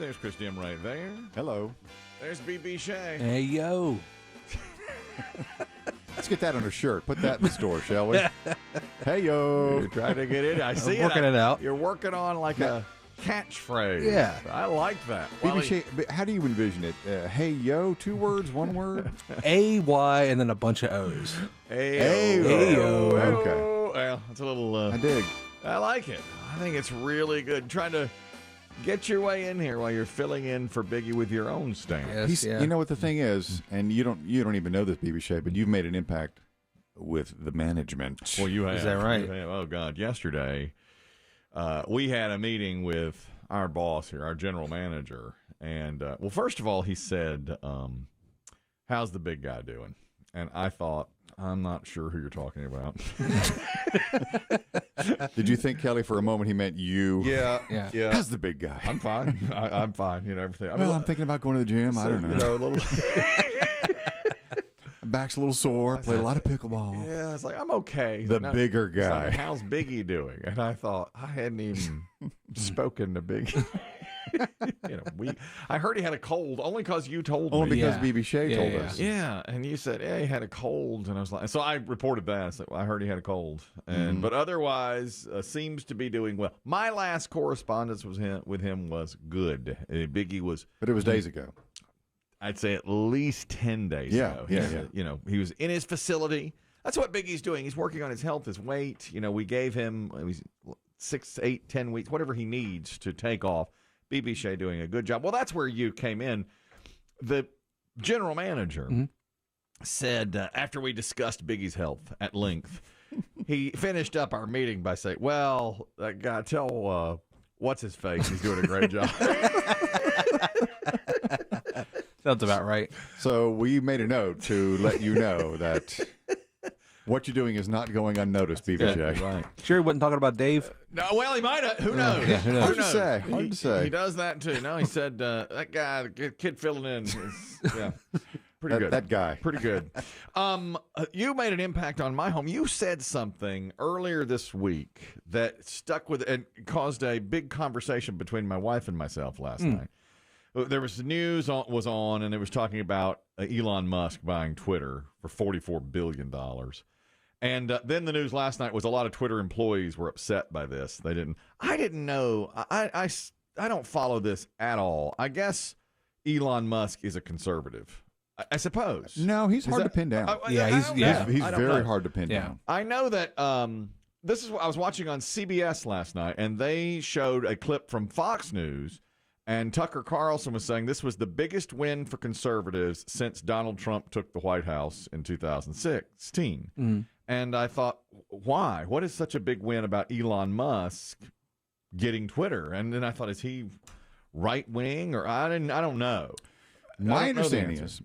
There's Chris Demm right there. Hello. There's BB Shea. Hey, yo. Let's get that on a shirt. Put that in the store, shall we? Hey, yo. You're trying to get it. I see I'm working it out. You're working on like a catchphrase. Yeah. I like that. BB Shea, how do you envision it? Hey, yo, 2 words, 1 word? A-Y and then a bunch of O's. Hey, Hey-yo. Okay. Well, it's a little... I dig. I like it. I think it's really good. Trying to get your way in here while you're filling in for Biggie with your own stand. Yes, yeah. You know what the thing is, and you don't even know this, BB Shea, but you've made an impact with the management. Well, you have. Is that right? You have. Oh, God. Yesterday, we had a meeting with our boss here, our general manager. And, well, first of all, he said, how's the big guy doing? And I thought, I'm not sure who you're talking about. Did you think, Kelly, for a moment he meant you? Yeah. How's the big guy? I'm fine. I'm fine. You know, everything. Well, I'm thinking about going to the gym. I don't know. You know, a little... Back's a little sore. Played a lot of pickleball. Yeah, it's like, I'm okay. The bigger It's guy. like, how's Biggie doing? And I thought, I hadn't even spoken to Biggie. I heard he had a cold only because you told Only me. because Yeah. BB Shea told us. Yeah, and you said, yeah, he had a cold. And I was like, so I reported that. I said, well, I heard he had a cold. And But otherwise, seems to be doing well. My last correspondence with him was good. Biggie was... But it was days ago. I'd say at least 10 days ago. Yeah. You know, he was in his facility. That's what Biggie's doing. He's working on his health, his weight. You know, we gave him 6, 8, 10 weeks, whatever he needs to take off. BB Shea doing a good job. Well, that's where you came in. The general manager said, after we discussed Biggie's health at length, he finished up our meeting by saying, well, that guy, tell what's his face, he's doing a great job. Sounds about right. So we made a note to let you know that what you're doing is not going unnoticed, BB Shea. Right. Sure he wasn't talking about Dave? No, well, he might have. Who knows? Yeah, who knows? Hard to say. Hard He, to say. he does that too. No, he said that guy, the kid filling in, is, pretty good. That guy. Pretty good. You made an impact on my home. You said something earlier this week that stuck with and caused a big conversation between my wife and myself last night. There was news was on, and it was talking about Elon Musk buying Twitter for $44 billion. And then the news last night was a lot of Twitter employees were upset by this. I didn't know. I don't follow this at all. I guess Elon Musk is a conservative. I suppose. No, he's hard to pin down. He's very hard to pin down. I know that this is what I was watching on CBS last night, and they showed a clip from Fox News. And Tucker Carlson was saying this was the biggest win for conservatives since Donald Trump took the White House in 2016. And I thought, why? What is such a big win about Elon Musk getting Twitter? And then I thought, is he right wing or I don't know. My understanding is,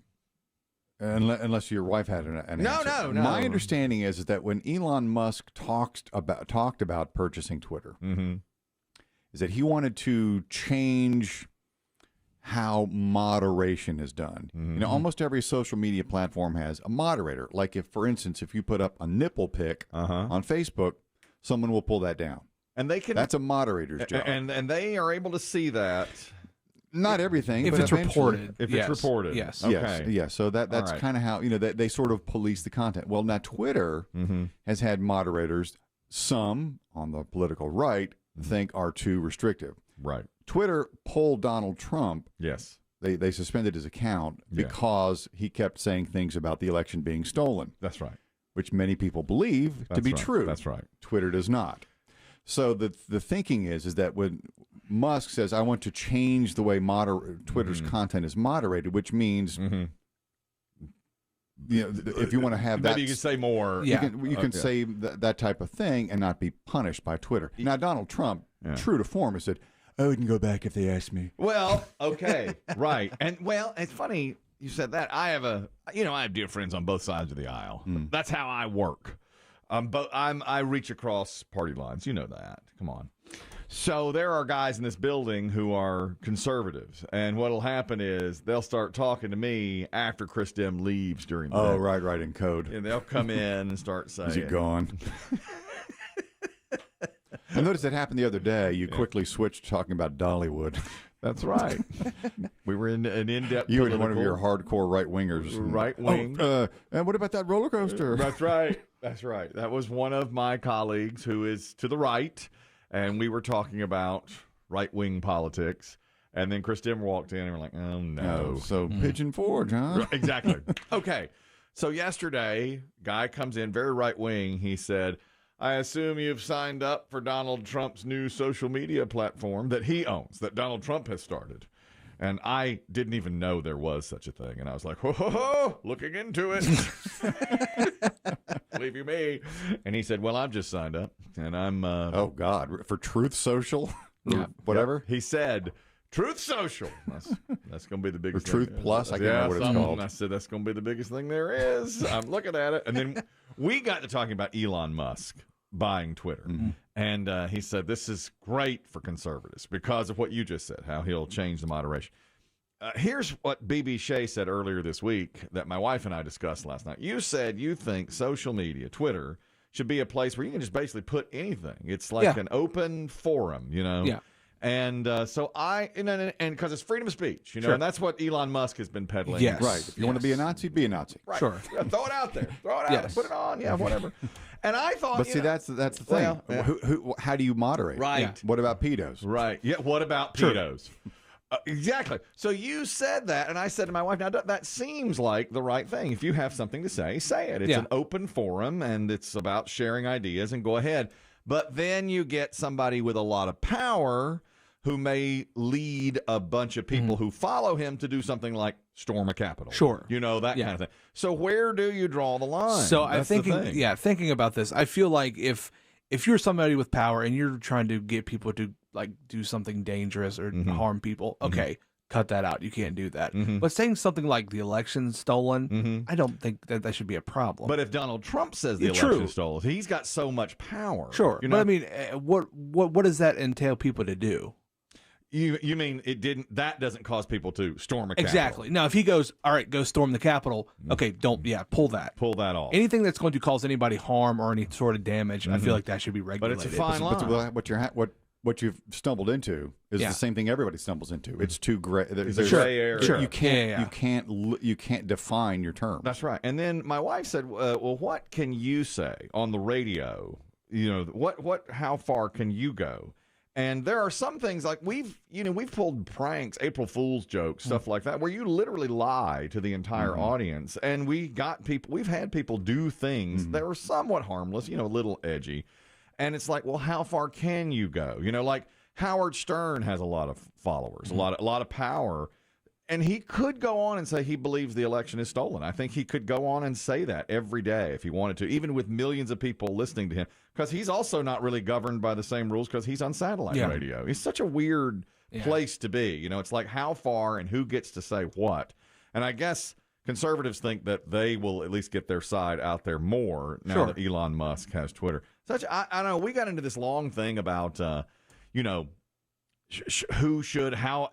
unless your wife had an answer. No. My understanding is that when Elon Musk talked about purchasing Twitter. Is that he wanted to change how moderation is done. You know, almost every social media platform has a moderator. Like for instance, if you put up a nipple pic on Facebook, someone will pull that down. And they can. That's a moderator's job. And they are able to see that. Not everything, If but it's reported. If it's reported. Yes. Okay. Yes. So that's right. kind of how, they sort of police the content. Well, now Twitter has had moderators, some on the political right, think are too restrictive. Right. Twitter pulled Donald Trump. Yes. They suspended his account because he kept saying things about the election being stolen. That's right. Which many people believe to be true. That's right. Twitter does not. So the thinking is that when Musk says, I want to change the way Twitter's content is moderated, which means if you want to have maybe you can say more. You can say that type of thing and not be punished by Twitter. Now, Donald Trump, true to form, has said, I wouldn't go back if they asked me. Well, okay, right. And, well, it's funny you said that. I have dear friends on both sides of the aisle. That's how I work. But I reach across party lines. You know that. Come on. So there are guys in this building who are conservatives, and what'll happen is they'll start talking to me after Chris Demm leaves during the day. Oh, right, in code. And they'll come in and start saying, Is he gone? I noticed that happened the other day. You quickly switched talking about Dollywood. That's right. We were in an in-depth. You and one of your hardcore right wingers. Right wing. And what about that roller coaster? That's right. That's right. That was one of my colleagues who is to the right, and we were talking about right-wing politics. And then Chris Demm walked in, and we're like, oh, no. So Pigeon Forge, huh? Right, exactly. Okay. So yesterday, guy comes in, very right-wing. He said, I assume you've signed up for Donald Trump's new social media platform that he owns, that Donald Trump has started. And I didn't even know there was such a thing. And I was like, ho, ho, ho, looking into it. Believe you me. And he said, well, I've just signed up. And I'm... oh, God. For Truth Social? Yeah. Whatever? He said... Truth Social. That's going to be the biggest or Truth thing. Plus. I can't remember what it's called. I said, that's going to be the biggest thing there is. I'm looking at it. And then we got to talking about Elon Musk buying Twitter. Mm-hmm. And he said, this is great for conservatives because of what you just said, how he'll change the moderation. Here's what Shea said earlier this week that my wife and I discussed last night. You said you think social media, Twitter, should be a place where you can just basically put anything. It's like an open forum, you know? Yeah. And so and because it's freedom of speech, you know, Sure. and that's what Elon Musk has been peddling. Yes. Right. If you want to be a Nazi, be a Nazi. Right. Sure. Yeah, throw it out there. Throw it out Yes. there. Put it on. Yeah, whatever. And I thought, But see, that's the thing. Well, How do you moderate? Right. Yeah. What about pedos? Right. Yeah. What about Sure. pedos? Exactly. So you said that, and I said to my wife, now that seems like the right thing. If you have something to say it. It's an open forum, and it's about sharing ideas, and go ahead. But then you get somebody with a lot of power who may lead a bunch of people who follow him to do something like storm a Capitol. Sure. You know, that kind of thing. So where do you draw the line? So That's I'm the thing. thinking about this, I feel like if you're somebody with power and you're trying to get people to like do something dangerous or harm people, okay, cut that out. You can't do that. But saying something like the election's stolen, I don't think that should be a problem. But if Donald Trump says the election is stolen, he's got so much power. Sure. You know? But I mean, what does that entail people to do? You mean that doesn't cause people to storm a Capitol? Exactly. Now, if he goes, all right, go storm the Capitol, okay, pull that. Pull that off. Anything that's going to cause anybody harm or any sort of damage, I feel like that should be regulated. But it's a fine line. What you've stumbled into is the same thing everybody stumbles into. It's too gray. It's a gray area. Sure. You can't define your terms. That's right. And then my wife said, "Well, what can you say on the radio? You know, how far can you go?" And there are some things like we've pulled pranks, April Fool's jokes, stuff like that, where you literally lie to the entire audience. And we've had people do things that were somewhat harmless, a little edgy. And it's like, well, how far can you go? Like Howard Stern has a lot of followers, a lot of power. And he could go on and say he believes the election is stolen. I think he could go on and say that every day if he wanted to, even with millions of people listening to him, because he's also not really governed by the same rules because he's on satellite radio. It's such a weird place to be. It's like how far and who gets to say what. And I guess conservatives think that they will at least get their side out there more now that Elon Musk has Twitter. I don't know. We got into this long thing about, who should, how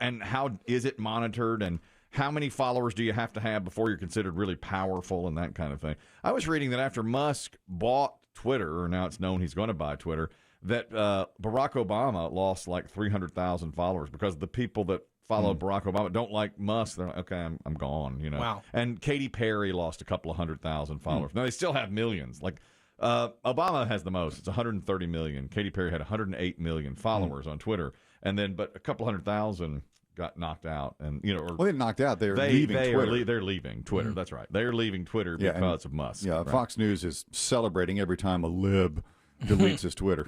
is it monitored, and how many followers do you have to have before you're considered really powerful and that kind of thing. I was reading that after Musk bought Twitter, or now it's known he's going to buy Twitter, that Barack Obama lost like 300,000 followers because the people that follow Barack Obama don't like Musk. They're like, okay, I'm gone, Wow. And Katy Perry lost a couple of 100,000 followers. Now they still have millions. Like Obama has the most. It's 130 million. Katy Perry had 108 million followers on Twitter. And then, but a couple 100,000 got knocked out, and they knocked out. They're leaving Twitter. They're leaving Twitter. That's right. They're leaving Twitter because of Musk. Yeah, right? Fox News is celebrating every time a lib deletes his Twitter.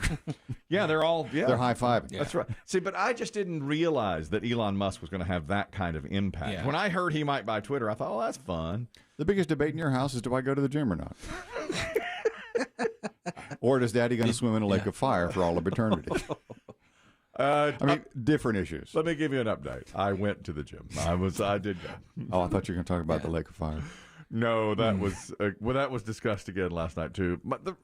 Yeah, they're high-fiving. Yeah. That's right. See, but I just didn't realize that Elon Musk was going to have that kind of impact. Yeah. When I heard he might buy Twitter, I thought, oh, that's fun. The biggest debate in your house is, do I go to the gym or not? Or is Daddy going to swim in a lake of fire for all of eternity? I mean, different issues. Let me give you an update. I went to the gym. I did go. Oh, I thought you were going to talk about the lake of fire. No, that was that was discussed again last night too. But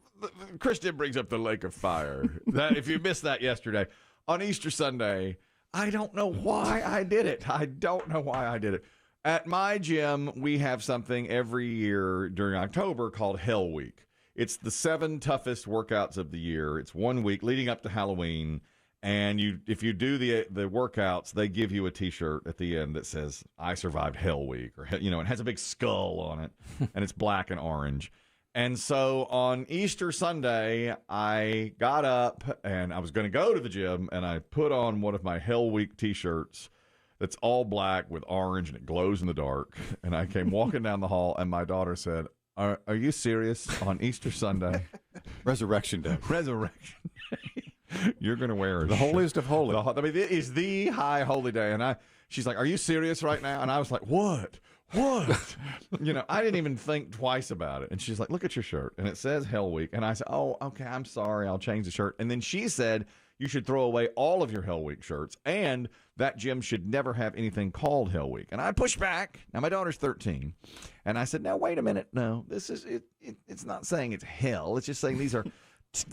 Christian brings up the lake of fire. That if you missed that yesterday on Easter Sunday, I don't know why I did it. At my gym, we have something every year during October called Hell Week. It's the 7 toughest workouts of the year. It's 1 week leading up to Halloween. And if you do the workouts, they give you a T-shirt at the end that says "I survived Hell Week," or it has a big skull on it, and it's black and orange. And so on Easter Sunday, I got up and I was going to go to the gym, and I put on one of my Hell Week T-shirts that's all black with orange, and it glows in the dark. And I came walking down the hall, and my daughter said, "Are you serious on Easter Sunday, Resurrection Day, Resurrection Day? You're going to wear the holiest of holy. it is the high holy day." And she's like, "Are you serious right now?" And I was like, What? I didn't even think twice about it. And she's like, "Look at your shirt. And it says Hell Week." And I said, "Oh, okay, I'm sorry. I'll change the shirt." And then she said, "You should throw away all of your Hell Week shirts. And that gym should never have anything called Hell Week." And I pushed back. Now, my daughter's 13. And I said, "Now, wait a minute. No, this is it. It's not saying it's hell. It's just saying these are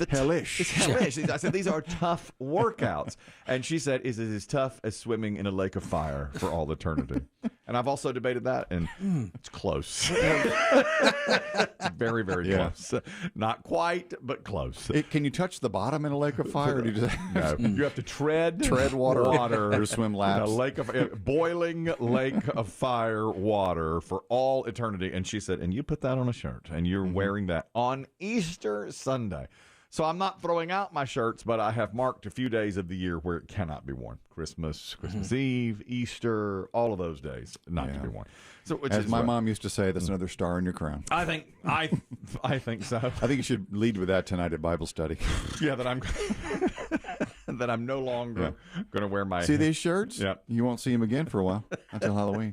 hellish. It's hellish." I said, "These are tough workouts." And she said, "Is it as tough as swimming in a lake of fire for all eternity?" And I've also debated that, and it's close. It's very, very close. Not quite, but close. Can you touch the bottom in a lake of fire? Or do you just No, you have to tread water or swim laps. In a lake of boiling lake of fire water for all eternity. And she said, "And you put that on a shirt, and you're wearing that on Easter Sunday." So I'm not throwing out my shirts, but I have marked a few days of the year where it cannot be worn. Christmas Eve, Easter, all of those days not to be worn. So, as my mom used to say, that's another star in your crown. I think so. I think you should lead with that tonight at Bible study. Yeah, that I'm no longer going to wear my. See these shirts? Yeah. You won't see them again for a while until Halloween.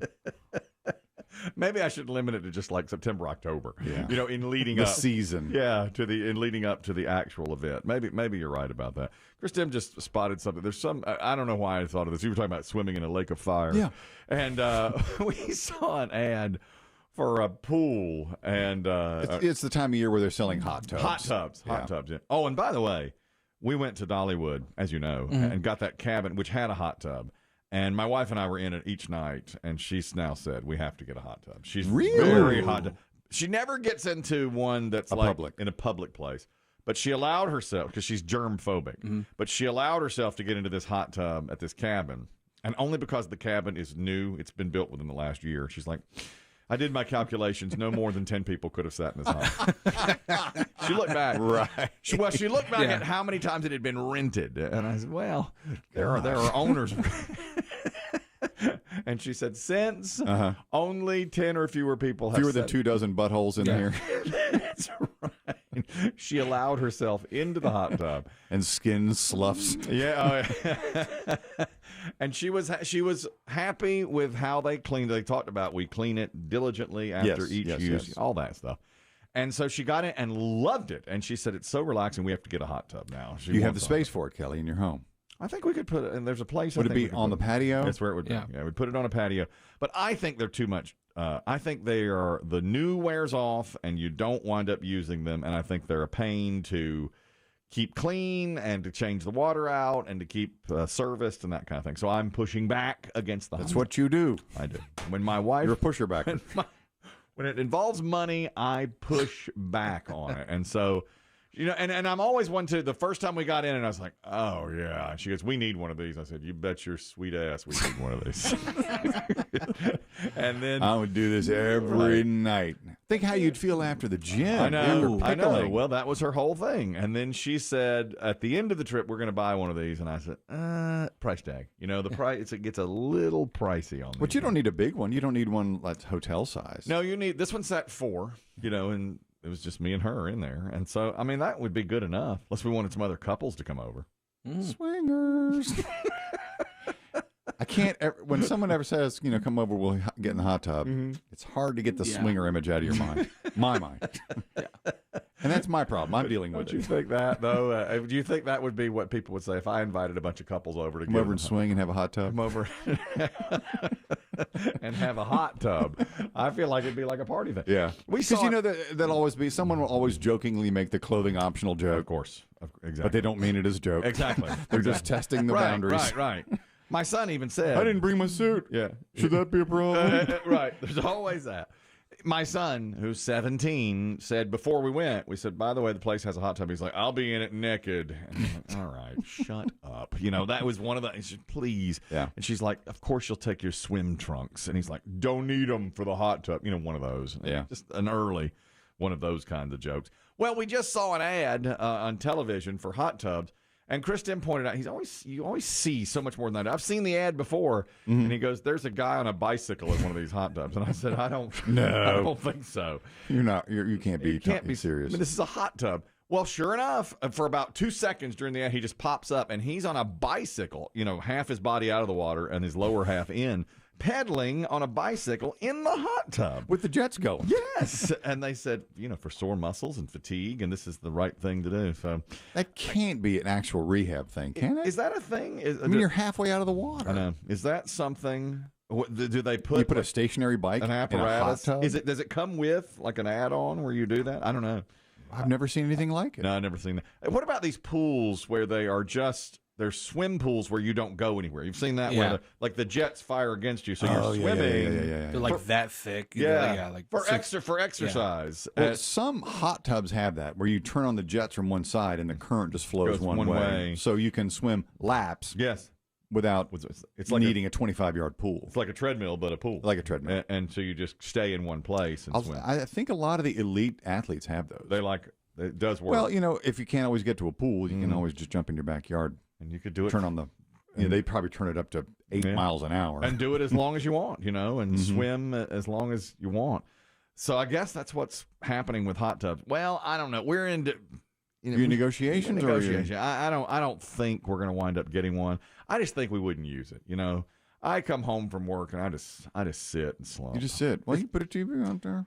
Maybe I should limit it to just like September, October. Yeah. In leading the up season. Yeah, in leading up to the actual event. Maybe you're right about that. Chris Demm just spotted something. There's I don't know why I thought of this. You were talking about swimming in a lake of fire. Yeah. And we saw an ad for a pool, and it's the time of year where they're selling hot tubs. Hot tubs. Yeah. Oh, and by the way, we went to Dollywood, as you know, and got that cabin which had a hot tub. And my wife and I were in it each night, and she's now said we have to get a hot tub. She's very hot. She never gets into one that's in a public place, but she allowed herself, because she's germ phobic, but she allowed herself to get into this hot tub at this cabin, and only because the cabin is new, it's been built within the last year. She's like, "I did my calculations. No more than 10 people could have sat in this hot." She looked back. Right. She looked back at how many times it had been rented. And I said, "Well, there are owners." And she said, "Since only 10 or fewer people have fewer than 2 dozen buttholes in here." That's right. She allowed herself into the hot tub. And skin sloughs. Yeah. And she was happy with how they cleaned it. They talked about we clean it diligently after each use, all that stuff. And so she got it and loved it. And she said, "It's so relaxing. We have to get a hot tub now." You have the space for it, Kelly, in your home. I think we could put it, and there's a place. Would it be on the patio? That's where it would be. Yeah, we'd put it on a patio. But I think they're too much. I think the new wears off, and you don't wind up using them. And I think they're a pain to keep clean and to change the water out and to keep serviced and that kind of thing. So I'm pushing back against the. That's what you do. I do. When my wife, you're a pusher back. When it involves money, I push back on it, and so. And I'm always one to, the first time we got in, and I was like, "Oh, yeah." And she goes, "We need one of these." I said, "You bet your sweet ass we need one of these." And then I would do this every night. Think how you'd feel after the gym. I know. Well, that was her whole thing. And then she said, at the end of the trip, "We're going to buy one of these." And I said, price tag. The price, it gets a little pricey on these. But you don't need a big one. You don't need one that's hotel size. No, this one's at 4, and it was just me and her in there. And so, I mean, that would be good enough. Unless we wanted some other couples to come over. Swingers. I can't, when someone ever says, "Come over, we'll get in the hot tub," it's hard to get the swinger image out of your mind. My mind. And that's my problem. I'm dealing with it. Do you think that, though? Do you think that would be what people would say if I invited a bunch of couples over to come over and swing and have a hot tub? Come over and have a hot tub. I feel like it'd be like a party thing. Yeah. Because that'll always be, someone will always jokingly make the clothing optional joke. Of course. Exactly. But they don't mean it as a joke. Exactly. They're just testing the boundaries. Right. My son even said, "I didn't bring my suit." Yeah. Should that be a problem? Right. There's always that. My son, who's 17, said before we went, we said, by the way, the place has a hot tub. He's like, I'll be in it naked. And I'm like, all right, shut up. You know, that was one of the, he said, please. Yeah. And she's like, of course you'll take your swim trunks. And he's like, don't need them for the hot tub. You know, one of those. Yeah. Just an early one of those kinds of jokes. Well, we just saw an ad on television for hot tubs. And Chris Demm pointed out, you always see so much more than that. I've seen the ad before, and he goes, "There's a guy on a bicycle in one of these hot tubs," and I said, "I don't think so. You can't be serious. I mean, this is a hot tub." Well, sure enough, for about 2 seconds during the ad, he just pops up, and he's on a bicycle. You know, half his body out of the water and his lower half in, pedaling on a bicycle in the hot tub with the jets going. Yes, and they said, you know, for sore muscles and fatigue, and this is the right thing to do. So that can't be an actual rehab thing, can it? Is that a thing? I mean, you're halfway out of the water. I know. Is that something? Do they put? You put a stationary bike, an apparatus? In a hot tub? Does it come with like an add-on where you do that? I don't know. I've never seen anything like it. No, I've never seen that. What about these pools where they are just? There's swim pools where you don't go anywhere. You've seen that where the jets fire against you, so you're swimming. Yeah. They're like that thick. Like for exercise. Yeah. Well, some hot tubs have that where you turn on the jets from one side and the current just flows one way, so you can swim laps. Yes. Without it's like needing a 25-yard pool. It's like a treadmill, but a pool. Like a treadmill. And so you just stay in one place and swim. I think a lot of the elite athletes have those. It does work. Well, you know, if you can't always get to a pool, you can always just jump in your backyard. And you could do it. Turn on the. They probably turn it up to 8 miles an hour. And do it as long as you want, you know, and swim as long as you want. So I guess that's what's happening with hot tubs. Well, I don't know. We're into negotiations. I don't think we're going to wind up getting one. I just think we wouldn't use it. You know, I come home from work and I just sit and slump. You just sit. Well, you put a TV out there.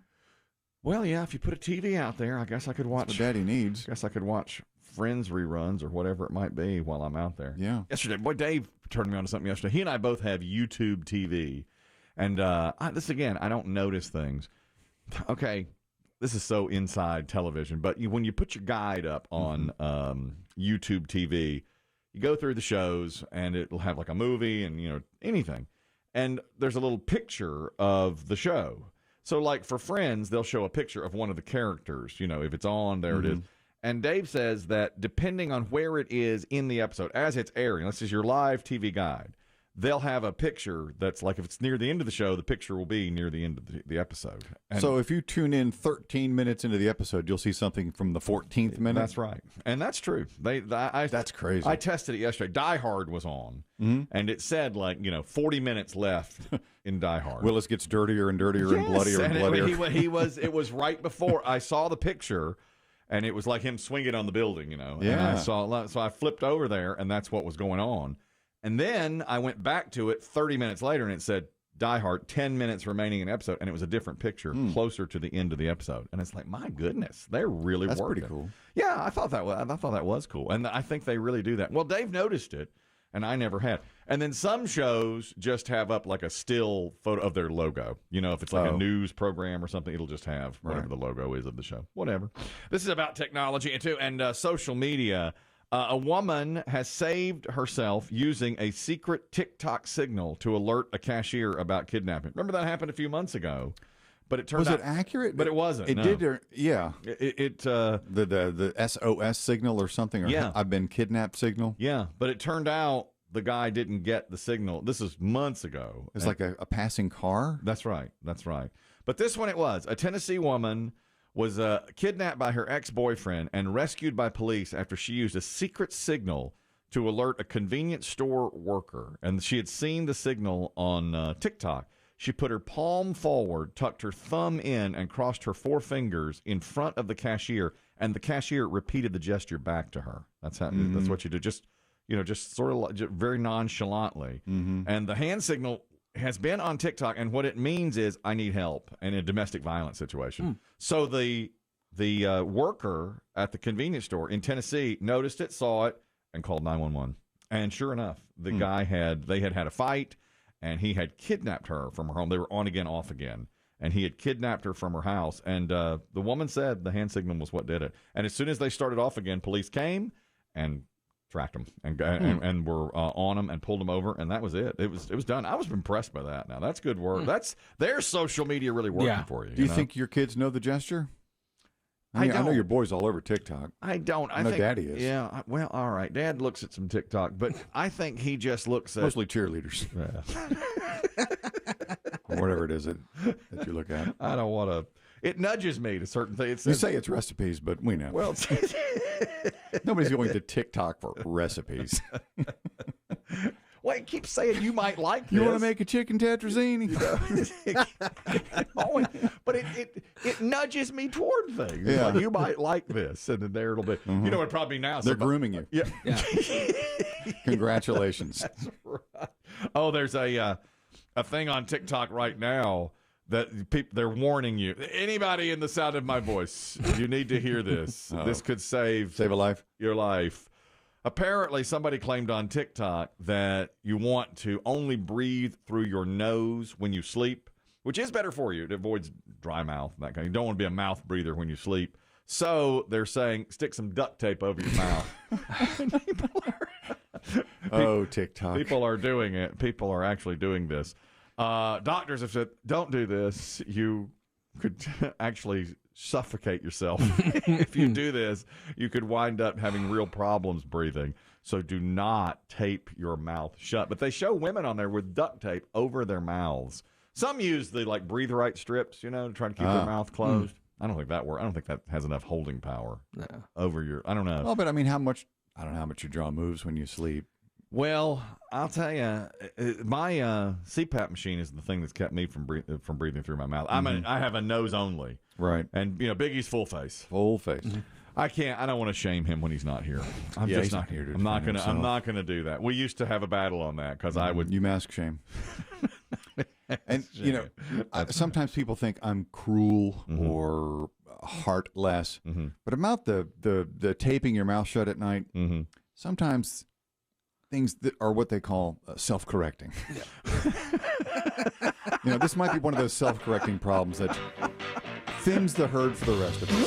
Well, yeah. If you put a TV out there, I guess I could watch. That's what Daddy needs. I guess I could watch Friends reruns or whatever it might be while I'm out there. Yeah. Yesterday, boy, Dave turned me on to something yesterday. He and I both have YouTube TV. And this, again, I don't notice things. Okay, this is so inside television. But when you put your guide up on YouTube TV, you go through the shows, and it'll have like a movie and, you know, anything. And there's a little picture of the show. So, like, for Friends, they'll show a picture of one of the characters. You know, if it's on, there it is. And Dave says that depending on where it is in the episode, as it's airing, this is your live TV guide, they'll have a picture that's like, if it's near the end of the show, the picture will be near the end of the episode. And so if you tune in 13 minutes into the episode, you'll see something from the 14th minute? That's right. And that's true. That's crazy. I tested it yesterday. Die Hard was on, and it said, like, you know, 40 minutes left in Die Hard. Willis gets dirtier and dirtier and bloodier and bloodier. It was right before I saw the picture. And it was like him swinging on the building, you know. Yeah. And so I flipped over there, and that's what was going on. And then I went back to it 30 minutes later, and it said, Die Hard, 10 minutes remaining in episode. And it was a different picture closer to the end of the episode. And it's like, my goodness, they're really working. That's pretty cool. Yeah, I thought that was cool. And I think they really do that. Well, Dave noticed it, and I never had. And then some shows just have up like a still photo of their logo. You know, if it's like a news program or something, it'll just have whatever the logo is of the show. Whatever. This is about technology and social media. A woman has saved herself using a secret TikTok signal to alert a cashier about kidnapping. Remember that happened a few months ago? But it turned out... Was it accurate? But it wasn't. It did, yeah. The SOS signal or something, or I've been kidnapped signal. Yeah, but it turned out the guy didn't get the signal. This is months ago. It's like a passing car? That's right. But this one it was. A Tennessee woman was kidnapped by her ex-boyfriend and rescued by police after she used a secret signal to alert a convenience store worker. And she had seen the signal on TikTok. She put her palm forward, tucked her thumb in, and crossed her 4 fingers in front of the cashier. And the cashier repeated the gesture back to her. That's what you do. Just sort of just very nonchalantly. And the hand signal has been on TikTok, and what it means is I need help in a domestic violence situation. So the worker at the convenience store in Tennessee noticed it, saw it, and called 911. And sure enough, the guy had a fight, and he had kidnapped her from her home. They were on again, off again. And he had kidnapped her from her house. And the woman said the hand signal was what did it. And as soon as they started off again, police came and tracked them and were on them and pulled them over, and that was it. It was done. I was impressed by that. Now that's good work. That's their social media really working for you. Do you think your kids know the gesture? I know your boy's all over TikTok. I don't. I know Daddy is. Yeah. Well, all right. Dad looks at some TikTok, but I think he just looks at mostly cheerleaders. Or whatever it is that you look at. I don't want to. It nudges me to certain things. You say it's recipes, but we know. Well, nobody's going to TikTok for recipes. Well, it keeps saying you might like this. You want to make a chicken tetrazzini? But it nudges me toward things. Yeah. Like, you might like this, and then there it'll be. Mm-hmm. You know, it probably now. They're grooming you. Yeah. Congratulations. That's right. Oh, there's a thing on TikTok right now that they're warning you. Anybody in the sound of my voice, you need to hear this. This could save a life. Your life. Apparently, somebody claimed on TikTok that you want to only breathe through your nose when you sleep, which is better for you. It avoids dry mouth, that kind of. You don't want to be a mouth breather when you sleep. So they're saying stick some duct tape over your mouth. TikTok. People are doing it. People are actually doing this. Doctors have said, don't do this. You could actually suffocate yourself. If you do this, you could wind up having real problems breathing. So do not tape your mouth shut. But they show women on there with duct tape over their mouths. Some use the breathe right strips, to try to keep their mouth closed. I don't think that works. I don't think that has enough holding power over your. I don't know. Well, but I mean, I don't know how much your jaw moves when you sleep. Well, I'll tell you, my CPAP machine is the thing that's kept me from breathing through my mouth. I have a nose only, right? And Biggie's full face. Mm-hmm. I can't. I don't want to shame him when he's not here. He's not here. I'm not gonna do that. We used to have a battle on that because I would. You mask shame. And sometimes people think I'm cruel or heartless, but about the taping your mouth shut at night. Sometimes things that are what they call self-correcting. This might be one of those self-correcting problems that thins the herd for the rest of us.